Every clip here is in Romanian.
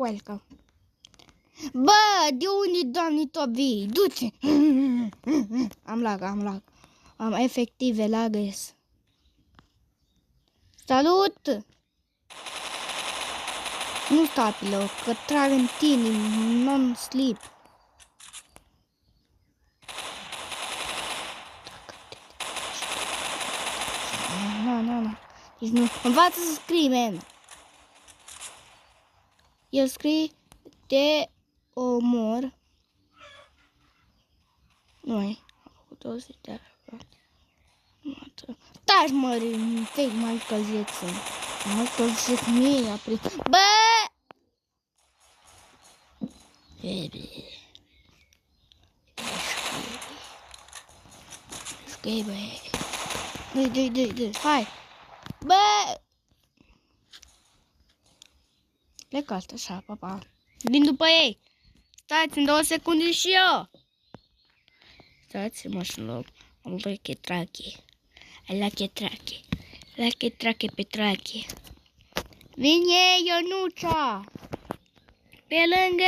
Welcome. Bă, de unde, doamne, tot vii? Du-te! Am lag. Am efective lages. Salut! Nu sta pe loc, că trag în tine, non-sleep. Nu. Deci nu. Învață să scrii, man. El scrie te omor. Noi. Am făcut 20 de taci, mă, fake Michael Jackson. Michael Jackson mie a prins. Bă! Șchei, bă. Dă. Hai. Bă! Plecați așa, papa. Vin după ei. Stați în 2 secunde și eu. Stați-mă și loc. Am văzut chetrache. La chetrache petrache. Vine Ionuța. Pe lângă.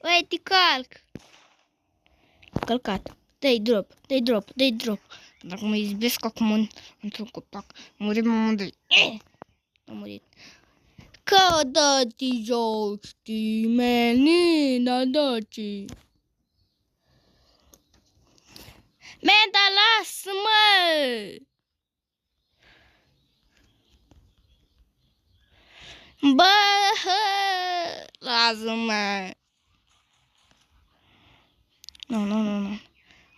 Uite, te calc. Călcat. Dă-i drop. Dacă mă izbesc acum într-un copac. Murim amândoi. Am murit. Că dă-ti joc, știi, menina, dă-ti. Meda, lasă-mă! Bă, lasă-mă!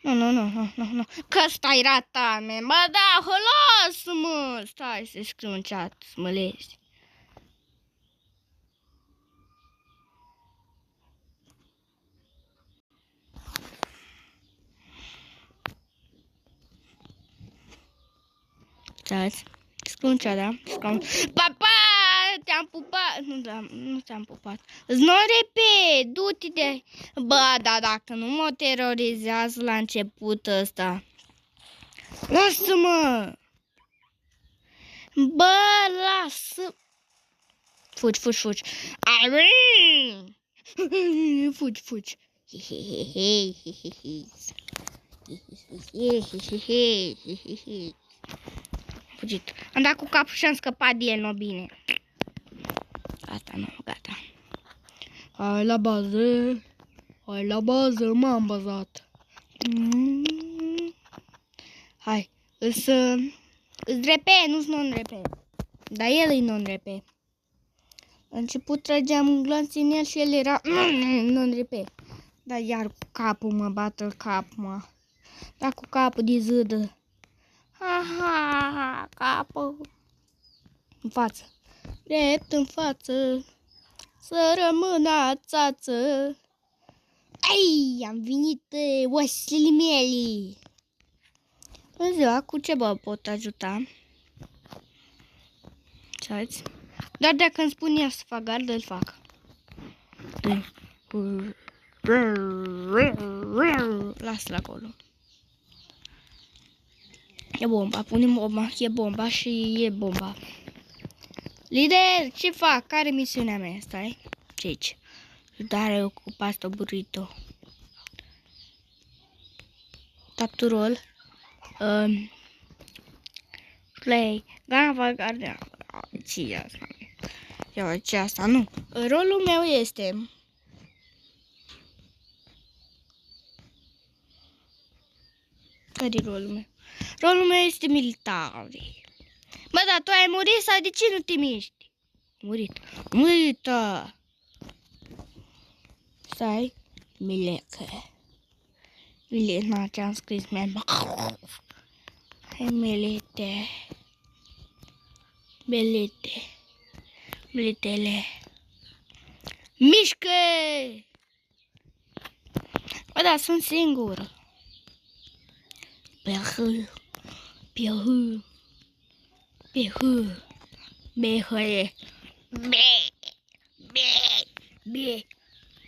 Nu. Că stai rata, man. Bă, da, lasă-mă! Stai să scriu în chat, să mă lezi. Stați. Scriu în chat, da? Papa! Te-am pupat. Nu te-am pupat. Îți nu repet, du-te de... Bă, da, dacă nu mă terorizează la început ăsta. Lasă-mă! Bă, lasă... Fugi. Fugi. Fugit. Am dat cu capul și am scăpat de el, nu bine. Gata. Hai la bază, m-am bazat. Hai, îți drepe, nu-s non-drepe. Dar el e non-drepe. La început trageam glanții în el și el era non-drepe. Dar iar cu capul mă bată mă. Dar cu capul de zâdă. Ha, capul. În față. Drept în față. Să rămână ațață. Ai, am venit oasele mele. Bună ziua, cu ce vă pot ajuta? Ce-ați? Doar dacă îmi spun ea să fac gardă, îl fac. Lasă-l acolo. E bomba, punem bomba, e bomba și e bomba. Lider, ce fac? Care misiunea mea? Stai. Ce-aici? Dare cu pasta burrito. Tap to roll. Play. Gana fac gardea. Ce asta? Ia, ce asta? Nu. Rolul meu este... Care-i rolul meu? Rolul meu este militar. Bă, dar tu ai murit sau de ce nu te miști? Murită! Stai. Milecă. Milena, ce-am scris, man. Hai, milete. Militele. Mișcă! Bă, da, sunt singură.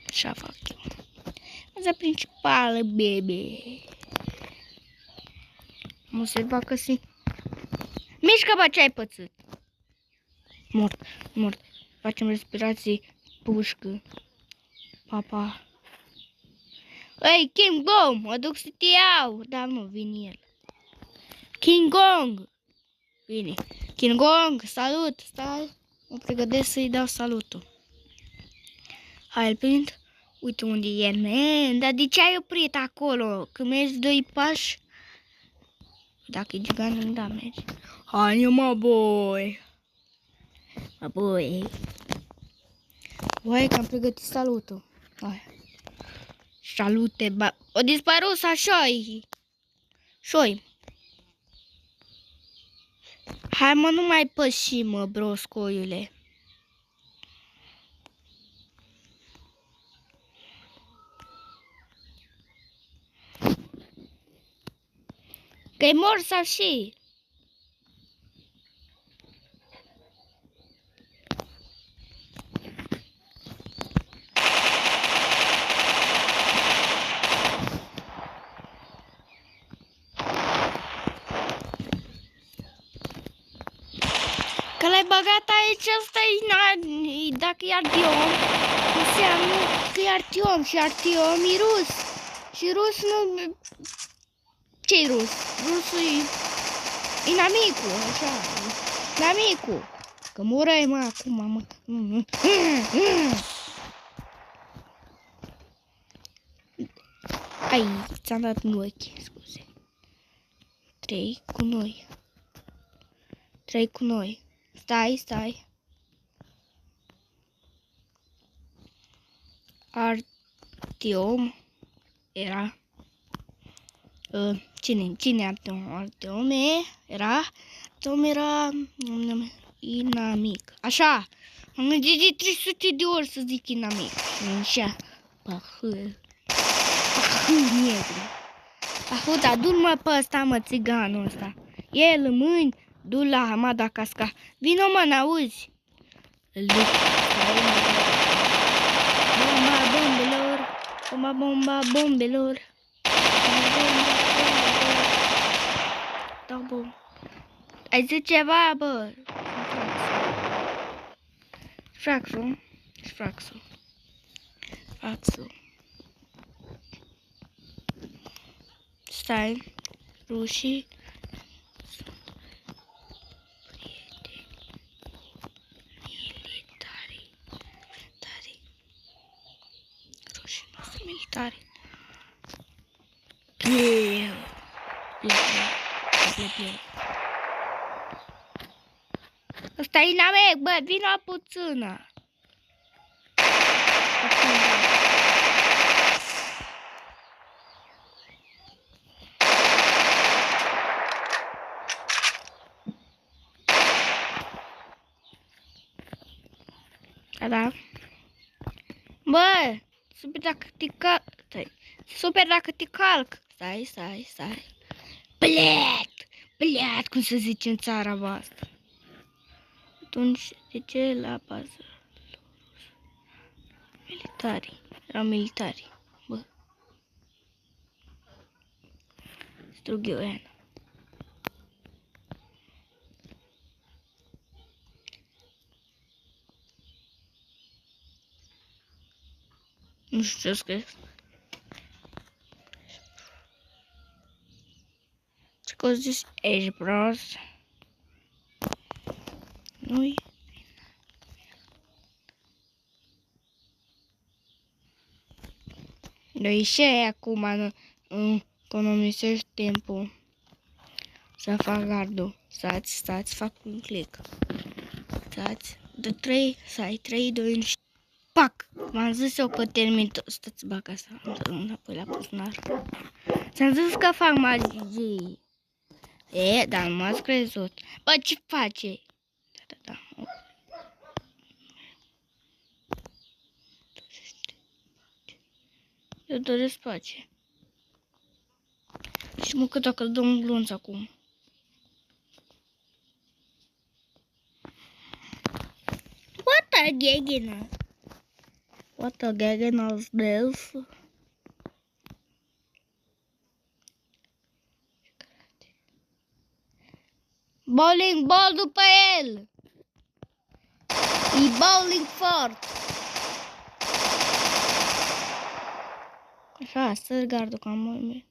Așa fac eu. Asta principală, bebe. Am observat că si... Mișcă, bă, ce ai pățit? Mort. Facem respirații pușcă. Papa. Ei, King Kong, mă duc să te iau. Dar nu, vine el. King Kong. Vine. King Kong, salut, stai. Mă pregătesc să-i dau salutul. Hai, îl prind. Uite unde e el, man. Dar de ce ai oprit acolo? Când mergi 2 pași? Dacă e gigant, da, mergi. Hai, mă, boy. Mă, boy. Uai, că am pregătit salutul. Hai. Salute, ba... O dispărut așa-i. Șoi. Hai, mă, nu mai păși, mă, broscoiule. Că-i mor sau și? Că l-ai băgat aici, ăsta-i, dacă e artiom, înseamnă că e artiom și artiom e rus. Și rus nu... Ce-i rus? Rusul e inamicul, așa, inamicul. Că murăi, mă, acum, mă. Ai, ți-am dat în ochi, scuze. 3 cu noi. 3 cu noi. Stai. Artiom era... Cine Artiom? Artiom era inamic. Așa. Am mergit de 300 de ori să zic inamic. Și așa. Pahâl negru. Da, du-l mă pe ăsta, mă, țiganul ăsta. El în mâini, du-l la Hamada Casca. Vino, mă, n-auzi? Îl duc. Bomba bombelor. Da, bun. Ai zis ceva, bă? Fraxul. Stai. Rușii. Militari. Pleu. Ăsta e inamic, bă, vino puțină. Da. Bă, super dacă te calc. Super dacă te calc. Stai. Bled, cum se zice în țara voastră. Atunci, de ce la bază? Erau militari. Bă. Strug eu ea. Nu știu ce scrie. Ce că zis? Ești prost. Nu-i. Noi și acum economisești timpul să fac gardul. Stați, fac un click. Stați, de 3, stai, 3, 2, 1 și... Pac! M-am zis eu că termin tot. Stați, bag asta înapoi la buzunar. Ți-am zis că fac magii. Dar nu m-ați crezut. Bă, ce face? Da. Eu doresc pace. Și mă, că dacă îl dăm glonț acum. What a gegena is this? Bowling ball după el! E bowling fort! Așa, să gardul ca mult.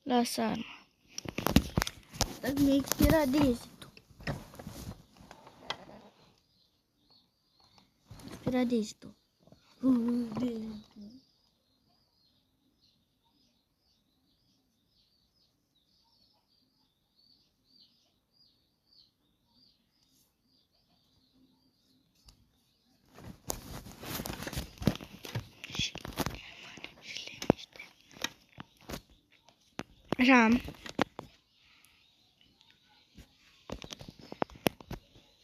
Lasă arma. Dar mi-a expirat degetul. Expirat degetul. Așa.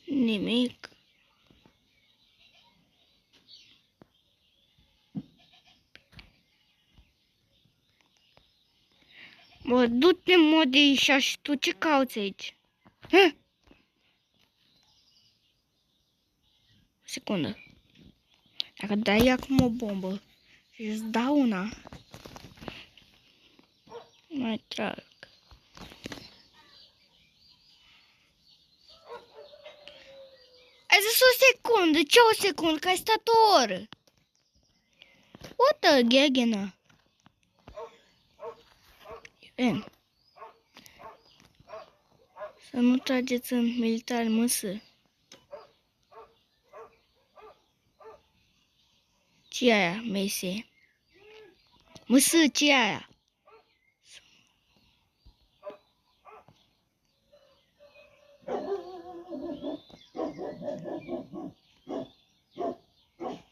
Nimic. Bă, du-te, Modișa, și tu ce cauți aici? Hă? Secundă. Dacă dai acum o bombă și îți dau una, mai trag. Ai zis o secundă, ce o secundă, că ai stat o oră. What the gegena? Ven. Să nu trageți în militari, măsă. Ce-i aia, Messi? Măsă, ce-i aia?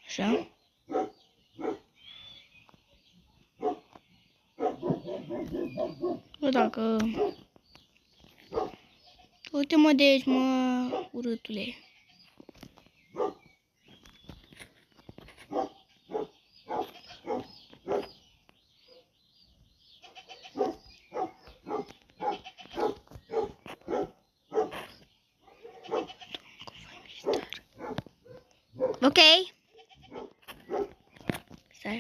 Așa? Bă, dacă... Uite-mă de aici, mă, urâtule. Ok. Stai.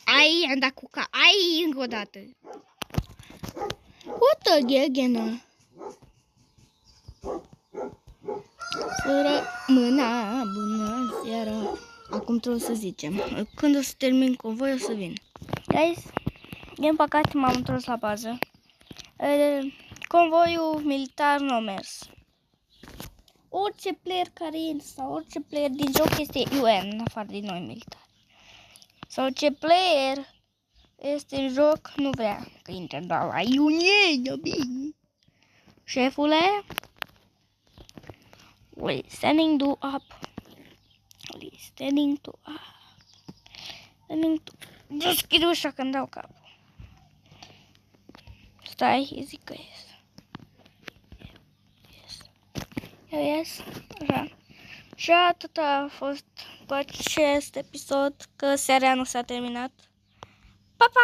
Ai, am dat cu ca. Ai, încă o dată. What the gegena? Rămâna, bună seara. Acum trebuie să zicem. Când o să termin convoi, o să vin. Guys, din păcate m-am întors la bază. Convoiul militar nu a mers. Orice player care e sau orice player din joc este UN, în afară din noi militari. Sau ce player este în joc nu vrea că intre doar la UN. Șefule, listening to up. Listening to up. Listening to... Deschid ușa când dau capul. Stai, zic că ies. Ies. Așa. Și atât a fost cu acest episod, că seara nu s-a terminat. Pa, pa!